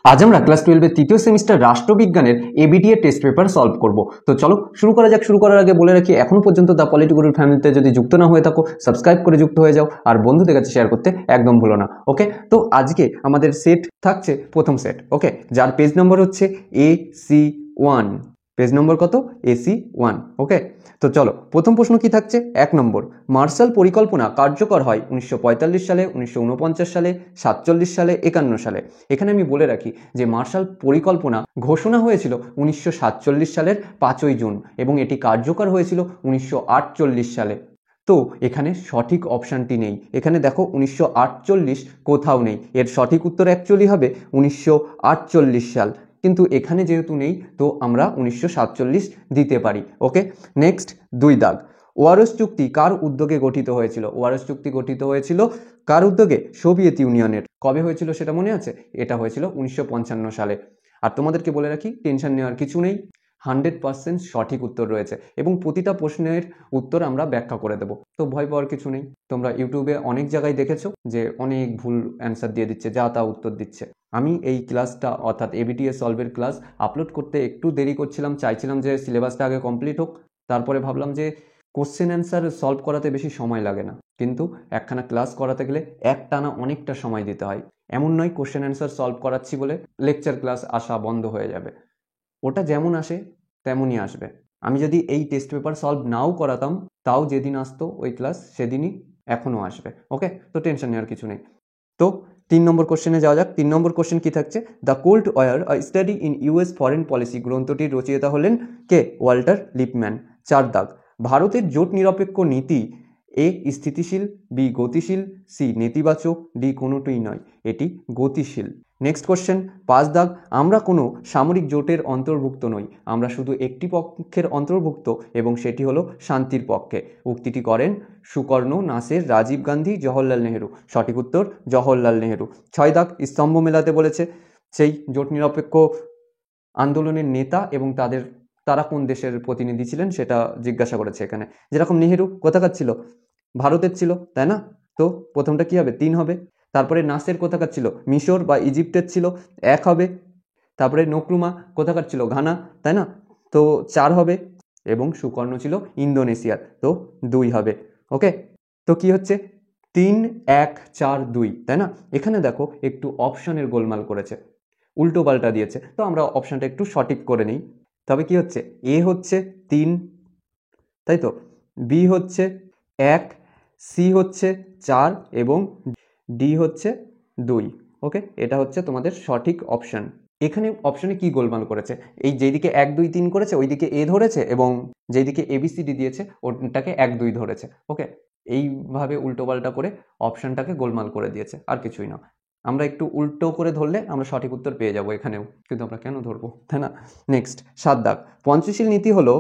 আজ আমরা ক্লাস 12 এর তৃতীয় সেমিস্টার রাষ্ট্রবিজ্ঞানের এবিটি এর টেস্ট পেপার সলভ করব। তো চলো শুরু করা যাক। শুরু করার আগে বলে রাখি, এখনো পর্যন্ত দ্য পলিটি গুরুর ফ্যামিলিতে যদি যুক্ত না হয়ে থাকো, সাবস্ক্রাইব করে যুক্ত হয়ে যাও আর বন্ধুদের কাছে শেয়ার করতে একদম ভুলো না। ওকে, তো আজকে আমাদের সেট থাকছে প্রথম সেট, ওকে, যার পেজ নম্বর হচ্ছে AC1। পেজ নম্বর কত? AC1। ওকে, তো চলো প্রথম প্রশ্ন কি থাকছে। 1 নম্বর, মার্শাল পরিকল্পনা কার্যকর হয় 1945 সালে, 1949 সালে, 47 সালে, 51 সালে। এখানে আমি বলে রাখি যে মার্শাল পরিকল্পনা ঘোষণা হয়েছিল 1947 সালের 5ই জুন এবং এটি কার্যকর হয়েছিল 1948 সালে। তো এখানে সঠিক অপশানটি নেই। এখানে দেখো 1948 কোথাও নেই, এর সঠিক উত্তর অ্যাকচুয়ালি হবে 1948 সাল, কিন্তু এখানে যেহেতু নেই তো আমরা 1947 দিতে পারি। ওকে, নেক্সট 2 দাগ, ওয়ারস চুক্তি কার উদ্যোগে গঠিত হয়েছিল? ওয়ারস চুক্তি গঠিত হয়েছিল কার উদ্যোগে? সোভিয়েত ইউনিয়নের। কবে হয়েছিল সেটা মনে আছে? এটা হয়েছিল 1955 সালে। আর তোমাদেরকে বলে রাখি, টেনশন নেওয়ার কিছু নেই, 100% সঠিক উত্তর রয়েছে এবং প্রতিটা প্রশ্নের উত্তর আমরা ব্যাখ্যা করে দেবো, তো ভয় পাওয়ার কিছু নেই। তোমরা ইউটিউবে অনেক জায়গায় দেখেছো যে অনেক ভুল অ্যান্সার দিয়ে দিচ্ছে, যা তা উত্তর দিচ্ছে। আমি এই ক্লাসটা অর্থাৎ এবিটিএ সলভের ক্লাস আপলোড করতে একটু দেরি করছিলাম, চাইছিলাম যে সিলেবাসটা আগে কমপ্লিট হোক, তারপরে ভাবলাম যে কোশ্চেন অ্যান্সার সলভ করাতে বেশি সময় লাগে না, কিন্তু একখানা ক্লাস করাতে গেলে একটানা অনেকটা সময় দিতে হয়। এমন নয় কোশ্চেন অ্যান্সার সলভ করাচ্ছি বলে লেকচার ক্লাস আসা বন্ধ হয়ে যাবে, ওটা যেমন আসে তেমনই আসবে। আমি যদি এই টেস্ট পেপার সলভ নাও করাতাম, তাও যেদিন আসতো ওই ক্লাস সেদিনই এখনও আসবে। ওকে, তো টেনশন নেওয়ার কিছু নেই। তো 3 নম্বর কোশ্চেনে যাওয়া যাক। 3 নম্বর কোশ্চেন কি থাকছে? The cold war a study in US foreign policy গ্রন্থটির রচয়িতা হলেন কে? Walter Lippmann. 4 দাগ, ভারতের জোট নিরপেক্ষ নীতি এ স্থিতিশীল, বি গতিশীল, সি নেতিবাচক, ডি কোনোটিই নয়, এটি গতিশীল। নেক্সট কোশ্চেন 5 দাগ, আমরা কোনো সামরিক জোটের অন্তর্ভুক্ত নই, আমরা শুধু একটি পক্ষের অন্তর্ভুক্ত এবং সেটি হলো শান্তির পক্ষে। উক্তিটি করেন সুকর্ণ, নাসের, রাজীব গান্ধী, জওহরলাল নেহেরু। সঠিক উত্তর জওহরলাল নেহেরু। 6 দাগ, স্তম্ভ মেলাতে বলেছে সেই জোট নিরপেক্ষ আন্দোলনের নেতা এবং তারা কোন দেশের প্রতিনিধি ছিলেন সেটা জিজ্ঞাসা করেছে এখানে। যেরকম নেহেরু কোথাকার ছিল? ভারতের ছিল, তাই না? তো প্রথমটা কি হবে? 3 হবে। তারপরে নাসের কোথাকার ছিল? মিশর বা ইজিপ্টের ছিল, 1 হবে। তারপরে নক্রুমা কোথাকার ছিল? ঘানা, তাই না? তো 4 হবে। এবং সুকর্ণ ছিল ইন্দোনেশিয়ার, তো 2 হবে। ওকে, তো কি হচ্ছে? 3, 1, 4, 2, তাই না? এখানে দেখো একটু অপশনের গোলমাল করেছে, উল্টো পাল্টা দিয়েছে, তো আমরা অপশনটা একটু সঠিক করে নিই। তবে কি হচ্ছে? এ হচ্ছে 3, তাই তো, বি হচ্ছে 1, সি হচ্ছে 4 এবং ডি হচ্ছে 2। ওকে, এটা হচ্ছে তোমাদের সঠিক অপশন। এখানে অপশনে কি গোলমাল করেছে? এই যেদিকে 1, 2, 3 করেছে ওইদিকে এ ধরেছে এবং যেদিকে এবিসিডি দিয়েছে ওটাকে 1, 2 ধরেছে। ওকে, এইভাবে উল্টোপাল্টা করে অপশনটাকে গোলমাল করে দিয়েছে, আর কিছুই না। আমরা একটু উল্টো করে ধরলে আমরা সঠিক উত্তর পেয়ে যাব এখানেও, কিন্তু আমরা কেন ধরবো, তাই না? নেক্সট 7 দাগ, পঞ্চশীল নীতি হলো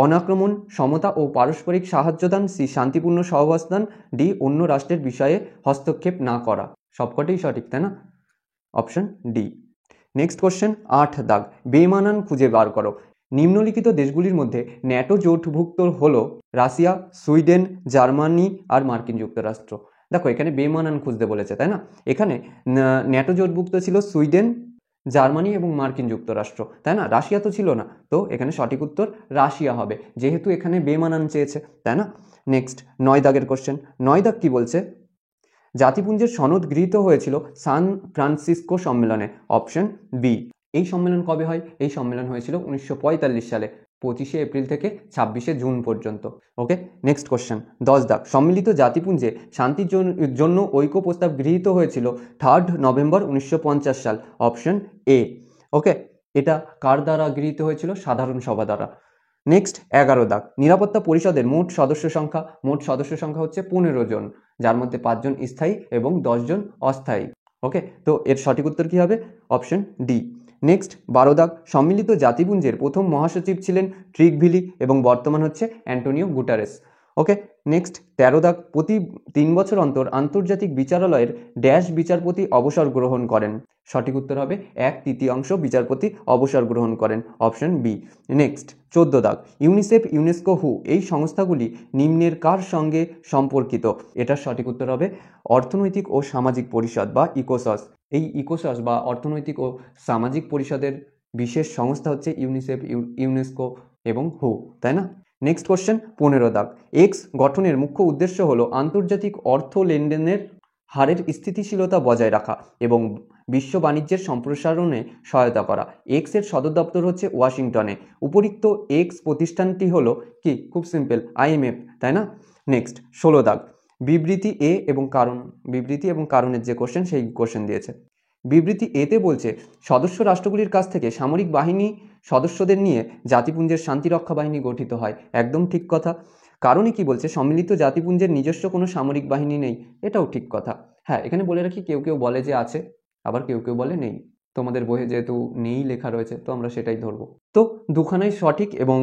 অনাক্রমণ, সমতা ও পারস্পরিক সাহায্যদান, সি শান্তিপূর্ণ সহাবস্থান, ডি অন্য রাষ্ট্রের বিষয়ে হস্তক্ষেপ না করা। সবকটাই সঠিক, তাই না? Option D. নেক্সট কোশ্চেন 8 দাগ, বেমানান খুঁজে বার করো। নিম্নলিখিত দেশগুলির মধ্যে ন্যাটো জোটভুক্ত হলো রাশিয়া, সুইডেন, জার্মানি আর মার্কিন যুক্তরাষ্ট্র। দেখো এখানে বেমানান খুঁজতে বলেছে, তাই না? এখানে ন্যাটো জোটভুক্ত ছিল সুইডেন, জার্মানি এবং মার্কিন যুক্তরাষ্ট্র, তাই না? রাশিয়া তো ছিল না, তো এখানে সঠিক উত্তর রাশিয়া হবে, যেহেতু এখানে বেমানান চেয়েছে, তাই না? নেক্সট 9 দাগের কোশ্চেন। 9 দাগ কি বলছে? জাতিপুঞ্জের সনদ গৃহীত হয়েছিল সান ফ্রান্সিসকো সম্মেলনে। Option B. এই সম্মেলন কবে হয়? এই সম্মেলন হয়েছিল 1945 সালে, 25শে এপ্রিল থেকে 26শে জুন পর্যন্ত। ওকে, নেক্সট কোশ্চেন 10 দাগ, সম্মিলিত জাতিপুঞ্জে শান্তির জন্য ঐক্য প্রস্তাব গৃহীত হয়েছিল 3 নভেম্বর 1950 সাল। Option A. ওকে, এটা কার দ্বারা গৃহীত হয়েছিল? সাধারণ সভা দ্বারা। নেক্সট 11 দাগ, নিরাপত্তা পরিষদের মোট সদস্য সংখ্যা। মোট সদস্য সংখ্যা হচ্ছে 15 জন, যার মধ্যে 5 জন স্থায়ী এবং 10 জন অস্থায়ী। ওকে, তো এর সঠিক উত্তর কি হবে? Option D. নেক্সট 12 দাগ, সম্মিলিত জাতিপুঞ্জের প্রথম মহাসচিব ছিলেন ট্রিগভিলি এবং বর্তমান হচ্ছে অ্যান্টোনিও গুটারেস। ওকে, নেক্সট 13 দাগ, প্রতি 3 বছর অন্তর আন্তর্জাতিক বিচারালয়ের ড্যাশ বিচারপতি অবসর গ্রহণ করেন। সঠিক উত্তর হবে 1/3 বিচারপতি অবসর গ্রহণ করেন, অপশন বি। নেক্সট 14 দাগ, ইউনিসেফ, ইউনেস্কো, হু এই সংস্থাগুলি নিম্নের কার সঙ্গে সম্পর্কিত? এটার সঠিক উত্তর হবে অর্থনৈতিক ও সামাজিক পরিষদ বা ইকোসস। এই ইকোসস বা অর্থনৈতিক ও সামাজিক পরিষদের বিশেষ সংস্থা হচ্ছে ইউনিসেফ, ইউনেস্কো এবং হু, তাই না? নেক্সট কোশ্চেন 15 দাগ, এক্স গঠনের মুখ্য উদ্দেশ্য হলো আন্তর্জাতিক অর্থ লেনদেনের হারের স্থিতিশীলতা বজায় রাখা এবং বিশ্ব বাণিজ্যের সম্প্রসারণে সহায়তা করা। এক্স এর সদর দপ্তর হচ্ছে ওয়াশিংটনে। উপরিক্ত এক্স প্রতিষ্ঠানটি হলো কি? খুব সিম্পল, আইএমএফ, তাই না? নেক্সট 16 দাগ, বিবৃতি এ এবং কারণ, বিবৃতি এবং কারণের যে কোশ্চেন সেই কোশ্চেন দিয়েছে। বিবৃতি এতে বলছে সদস্য রাষ্ট্রগুলির কাছ থেকে সামরিক বাহিনী সদস্যদের নিয়ে জাতিপুঞ্জের শান্তিরক্ষা বাহিনী গঠিত হয়। একদম ঠিক কথা। কারণে কি বলছে? সম্মিলিত জাতিপুঞ্জের নিজস্ব কোনো সামরিক বাহিনী নেই। এটাও ঠিক কথা। হ্যাঁ, এখানে বলে রাখি, কেউ কেউ বলে যে আছে, আবার কেউ কেউ বলে নেই। তোমাদের বইয়ে যেহেতু নেই লেখা রয়েছে, তো আমরা সেটাই ধরবো। তো দুখানাই সঠিক এবং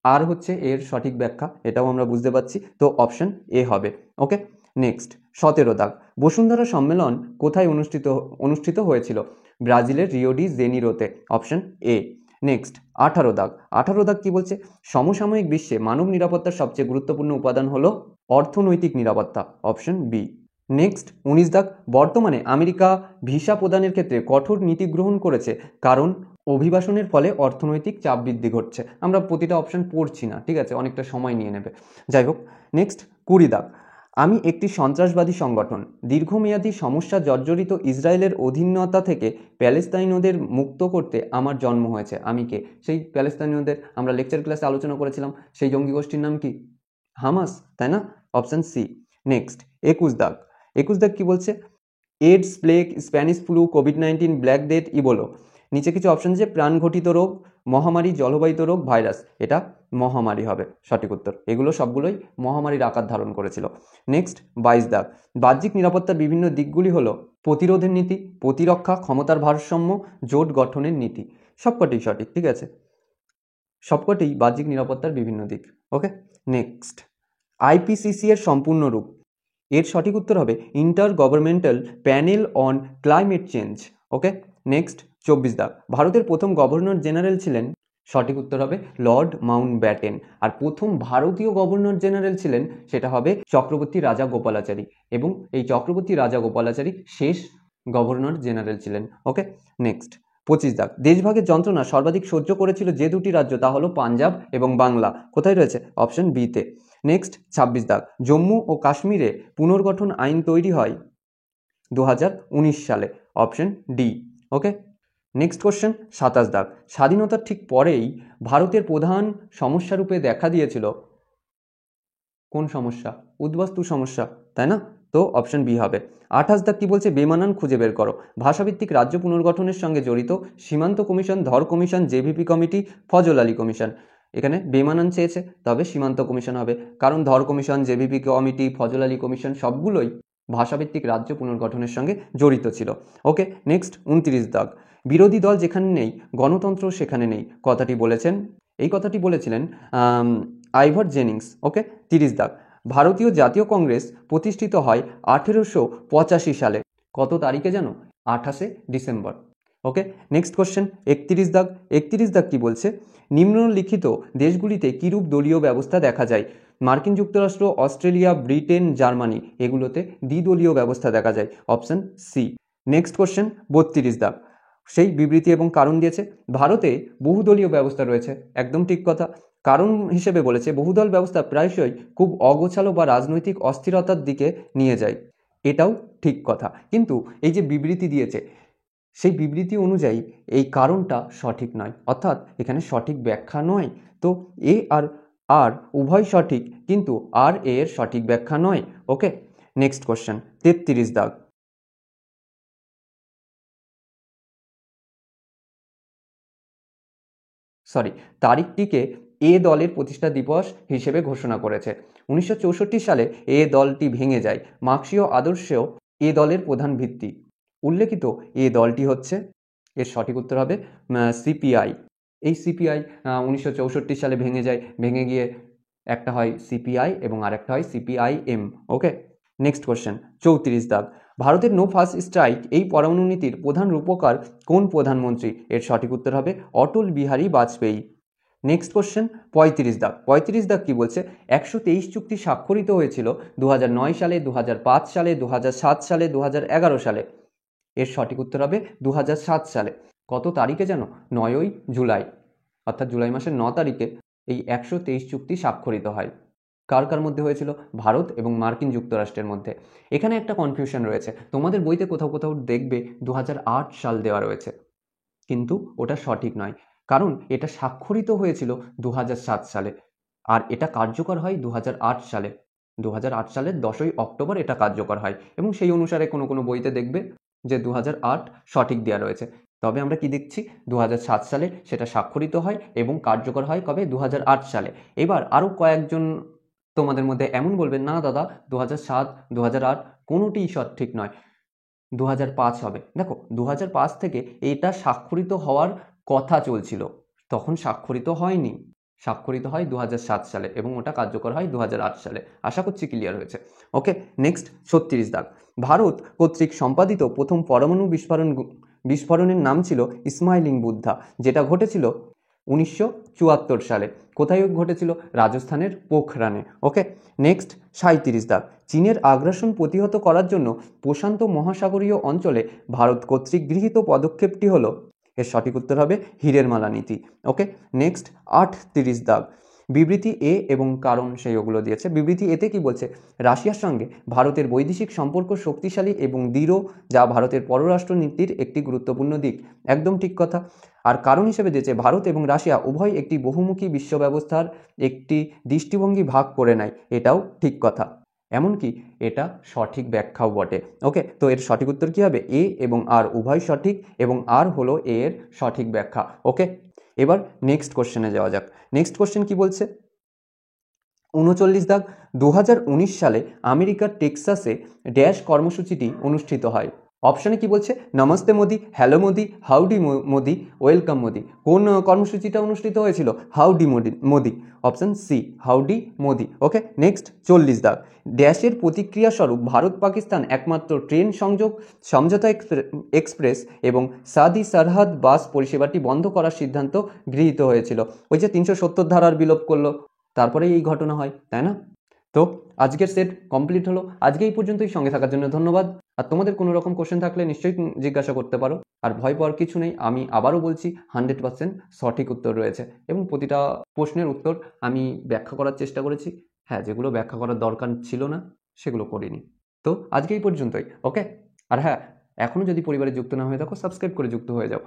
আর হচ্ছে এর সঠিক ব্যাখ্যা, এটাও আমরা বুঝতে পারছি। তো অপশন এ হবে। ওকে। নেক্সট 17 দাগ, বসুন্ধরা সম্মেলন কোথায় অনুষ্ঠিত হয়েছিল? ব্রাজিলের রিও ডি জেনিরোতে, অপশন এ। নেক্সট 18 দাগ, 18 দাগ কি বলছে? সমসাময়িক বিশ্বে মানব নিরাপত্তার সবচেয়ে গুরুত্বপূর্ণ উপাদান হলো অর্থনৈতিক নিরাপত্তা, অপশন বি। নেক্সট 19 দাগ, বর্তমানে আমেরিকা ভিসা প্রদানের ক্ষেত্রে কঠোর নীতি গ্রহণ করেছে কারণ অভিবাসনের ফলে অর্থনৈতিক চাপ বৃদ্ধি ঘটছে। আমরা প্রতিটা অপশন পড়ছি না, ঠিক আছে, অনেকটা সময় নিয়ে নেবে। যাই হোক, নেক্সট 20 দাগ, আমি একটি সন্ত্রাসবাদী সংগঠন, দীর্ঘমেয়াদী সমস্যা জর্জরিত ইসরায়েলের অধীনতা থেকে প্যালেস্তাইনদের মুক্ত করতে আমার জন্ম হয়েছে। আমি কে? সেই প্যালেস্তাইনদের আমরা লেকচার ক্লাসে আলোচনা করেছিলাম, সেই জঙ্গি গোষ্ঠীর নাম কি? হামাস, তাই না? Option C. নেক্সট 21 দাগ, 21 দাগ কি বলছে? এডস, প্লেগ, স্প্যানিশ ফ্লু, কোভিড-19, ব্ল্যাক ডেথ, ইবোলো। নিচে কিছু অপশন আছে, প্রাণঘটিত রোগ, মহামারী, জলবাহিত রোগ, ভাইরাস। এটা মহামারী হবে সঠিক উত্তর। এগুলো সবগুলোই মহামারীর আকার ধারণ করেছিল। নেক্সট 22 দাগ, বাহ্যিক নিরাপত্তার বিভিন্ন দিকগুলি হলো প্রতিরোধের নীতি, প্রতিরক্ষা, ক্ষমতার ভারসাম্য, জোট গঠনের নীতি। সবকটি সঠিক, ঠিক আছে, সবকটি বাহ্যিক নিরাপত্তার বিভিন্ন দিক। ওকে। নেক্সট আইপিসিসি এর সম্পূর্ণ রূপ, এর সঠিক উত্তর হবে inter governmental panel on climate change. Okay. Next 24 দাগ, ভারতের প্রথম গভর্নর জেনারেল ছিলেন? সঠিক উত্তর হবে লর্ড মাউন্ট ব্যাটেন। আর প্রথম ভারতীয় গভর্নর জেনারেল ছিলেন, সেটা হবে চক্রবর্তী রাজা গোপালাচারী, এবং এই চক্রবর্তী রাজা গোপালাচারী শেষ গভর্নর জেনারেল ছিলেন। ওকে। নেক্সট 25 দাগ, দেশভাগের যন্ত্রণা সর্বাধিক সহ্য করেছিল যে দুটি রাজ্য, তা হলো পাঞ্জাব এবং বাংলা। কোথায় রয়েছে? অপশন বিতে। নেক্সট 26 দাগ, জম্মু ও কাশ্মীরে পুনর্গঠন আইন তৈরি হয় 2019 সালে, অপশন ডি। ওকে। নেক্সট কোশ্চেন 27 দাগ, স্বাধীনতার ঠিক পরেই ভারতের প্রধান সমস্যা রূপে দেখা দিয়েছিল কোন সমস্যা? উদ্বাস্তু সমস্যা, তাই না? তো অপশন বি হবে। 28 দাগ কি বলছে? বেমানান খুঁজে বের করো। ভাষাভিত্তিক রাজ্য পুনর্গঠনের সঙ্গে জড়িত সীমান্ত কমিশন, ধর commission, JVP committee, Fazal Ali commission. এখানে বেমানান চেয়েছে, তবে সীমান্ত কমিশন হবে, কারণ ধর commission, JVP committee, Fazal Ali commission সবগুলোই ভাষাভিত্তিক রাজ্য পুনর্গঠনের সঙ্গে জড়িত ছিল। ওকে। নেক্সট 29 দাগ, বিরোধী দল যেখানে নেই গণতন্ত্র সেখানে নেই। কথাটি বলেছেন, এই কথাটি বলেছিলেন আইভার জেনিংস। ওকে। 30 দাগ, ভারতীয় জাতীয় কংগ্রেস প্রতিষ্ঠিত হয় 1885 সালে। কত তারিখে জানো? 28শে ডিসেম্বর। ওকে। নেক্সট কোশ্চেন 31 দাগ, 31 দাগ কি বলছে? নিম্নলিখিত দেশগুলিতে কিরূপ দলীয় ব্যবস্থা দেখা যায়? মার্কিন যুক্তরাষ্ট্র, অস্ট্রেলিয়া, ব্রিটেন, জার্মানি, এগুলোতে দ্বিদলীয় ব্যবস্থা দেখা যায়, অপশন সি। নেক্সট কোশ্চেন 32 দাগ, সেই বিবৃতি এবং কারণ দিয়েছে। ভারতে বহুদলীয় ব্যবস্থা রয়েছে, একদম ঠিক কথা। কারণ হিসেবে বলেছে বহুদল ব্যবস্থা প্রায়শই খুব অগোছালো বা রাজনৈতিক অস্থিরতার দিকে নিয়ে যায়। এটাও ঠিক কথা, কিন্তু এই যে বিবৃতি দিয়েছে, সেই বিবৃতি অনুযায়ী এই কারণটা সঠিক নয়, অর্থাৎ এখানে সঠিক ব্যাখ্যা নয়। তো এ আর আর উভয় সঠিক, কিন্তু আর এ এর সঠিক ব্যাখ্যা নয়। ওকে। নেক্সট কোশ্চেন 33 দাগ, তারিখটিকে এ দলের প্রতিষ্ঠা দিবস হিসেবে ঘোষণা করেছে। 1964 সালে এ দলটি ভেঙে যায়। মার্ক্সীয় আদর্শেও এ দলের প্রধান ভিত্তি। উল্লেখিত এ দলটি হচ্ছে, এর সঠিক উত্তর হবে সিপিআই। এই সিপিআই 1964 সালে ভেঙে যায়, ভেঙে গিয়ে একটা হয় সিপিআই এবং আরেকটা হয় সিপিআইএম। ওকে, নেক্সট কোশ্চেন 34 দাগ, ভারতের নো ফার্স্ট স্ট্রাইক এই পরমাণু নীতির প্রধান রূপকার কোন প্রধানমন্ত্রী? এর সঠিক উত্তর হবে অটল বিহারী বাজপেয়ী। নেক্সট কোশ্চেন 35 দাগ, 35 দাগ কি বলছে? 123 চুক্তি স্বাক্ষরিত হয়েছিল 2009 সালে, 2005 সালে, 2007 সালে, 2011 সালে। এর সঠিক উত্তর হবে 2007 সালে। কত তারিখে জানো? 9ই জুলাই, অর্থাৎ জুলাই মাসের 9 তারিখে এই 123 চুক্তি স্বাক্ষরিত হয়। কার কার মধ্যে হয়েছিল? ভারত এবং মার্কিন যুক্তরাষ্ট্রের মধ্যে। এখানে একটা কনফিউশন রয়েছে, তোমাদের বইতে কোথাও কোথাও দেখবে 2008 সাল দেওয়া রয়েছে, কিন্তু ওটা সঠিক নয়, কারণ এটা স্বাক্ষরিত হয়েছিল 2007 সালে আর এটা কার্যকর হয় 2008 সালে। 2008 সালের 10ই অক্টোবর এটা কার্যকর হয় এবং সেই অনুসারে কোনো কোনো বইতে দেখবে যে 2008 সঠিক দেওয়া রয়েছে। তবে আমরা কি দেখছি? 2007 সালে সেটা স্বাক্ষরিত হয় এবং কার্যকর হয় কবে? 2008 সালে। এবার আরও কয়েকজন তোমাদের মধ্যে এমন বলবেন, না দাদা 2007 2008 কোনোটিই সঠিক নয়, 2005 হবে। দেখো 2005 থেকে এটা স্বাক্ষরিত হওয়ার কথা চলছিল, তখন স্বাক্ষরিত হয়নি, স্বাক্ষরিত হয় 2007 সালে এবং ওটা কার্যকর হয় 2008 সালে। আশা করছি ক্লিয়ার হয়েছে। ওকে, নেক্সট 36 দাগ, ভারত কর্তৃক সম্পাদিত প্রথম পরমাণু বিস্ফোরণের নাম ছিল ইসমাইলিং বুদ্ধা, যেটা ঘটেছিল 1974 সালে। কোথায় ঘটেছিল? রাজস্থানের পোখরানে। ওকে, নেক্সট 37 দাগ, চীনের আগ্রাসন প্রতিহত করার জন্য প্রশান্ত মহাসাগরীয় অঞ্চলে ভারত কর্তৃক গৃহীত পদক্ষেপটি হলো? এর সঠিক উত্তর হবে হীরের মালা নীতি। ওকে, নেক্সট 38 দাগ, বিবৃতি এ এবং কারণ সেই ওগুলো দিয়েছে। বিবৃতি এতে কি বলছে? রাশিয়ার সঙ্গে ভারতের বৈদেশিক সম্পর্ক শক্তিশালী এবং দৃঢ়, যা ভারতের পররাষ্ট্র নীতির একটি গুরুত্বপূর্ণ দিক। একদম ঠিক কথা। আর কারণ হিসেবে দিয়েছে ভারত এবং রাশিয়া উভয় একটি বহুমুখী বিশ্ব ব্যবস্থার একটি দৃষ্টিভঙ্গি ভাগ করে নেয়, এটাও ঠিক কথা, এমনকি এটা সঠিক ব্যাখ্যাও বটে। ওকে, তো এর সঠিক উত্তর কি হবে? এ এবং আর উভয় সঠিক এবং আর হলো এ এর সঠিক ব্যাখ্যা। ওকে, এবার নেক্সট কোশ্চেনে যাওয়া যাক। নেক্সট কোশ্চেন কি বলছে? 39 দাগ, 2019 সালে আমেরিকার টেক্সাসে ড্যাশ কর্মসূচিটি অনুষ্ঠিত হয়। অপশানে কি বলছে? Namaste Modi, hello Modi, howdy Modi, welcome Modi. কোন কর্মসূচিটা অনুষ্ঠিত হয়েছিল? Howdy Modi. Option C, howdy Modi. Okay, next 40 দাগ, ড্যাশের প্রতিক্রিয়া স্বরূপ ভারত পাকিস্তান একমাত্র ট্রেন সমঝোতা এক্সপ্রেস এবং সাদি সরহদ বাস পরিষেবাটি বন্ধ করার সিদ্ধান্ত গৃহীত হয়েছিল। ওই যে 370 ধারার বিলোপ করলো, তারপরেই এই ঘটনা হয়, তাই না? তো আজকের সেট কমপ্লিট হলো। আজকে এই পর্যন্তই, সঙ্গে থাকার জন্য ধন্যবাদ। আর তোমাদের কোনো রকম কোশ্চেন থাকলে নিশ্চয়ই জিজ্ঞাসা করতে পারো, আর ভয় পাওয়ার কিছু নেই। আমি আবারও বলছি 100% সঠিক উত্তর রয়েছে এবং প্রতিটা প্রশ্নের উত্তর আমি ব্যাখ্যা করার চেষ্টা করেছি। হ্যাঁ, যেগুলো ব্যাখ্যা করার দরকার ছিল না সেগুলো করিনি। তো আজকে এই পর্যন্তই। ওকে, আর হ্যাঁ, এখনও যদি পরিবারে যুক্ত না হয়ে থাকো সাবস্ক্রাইব করে যুক্ত হয়ে যাও।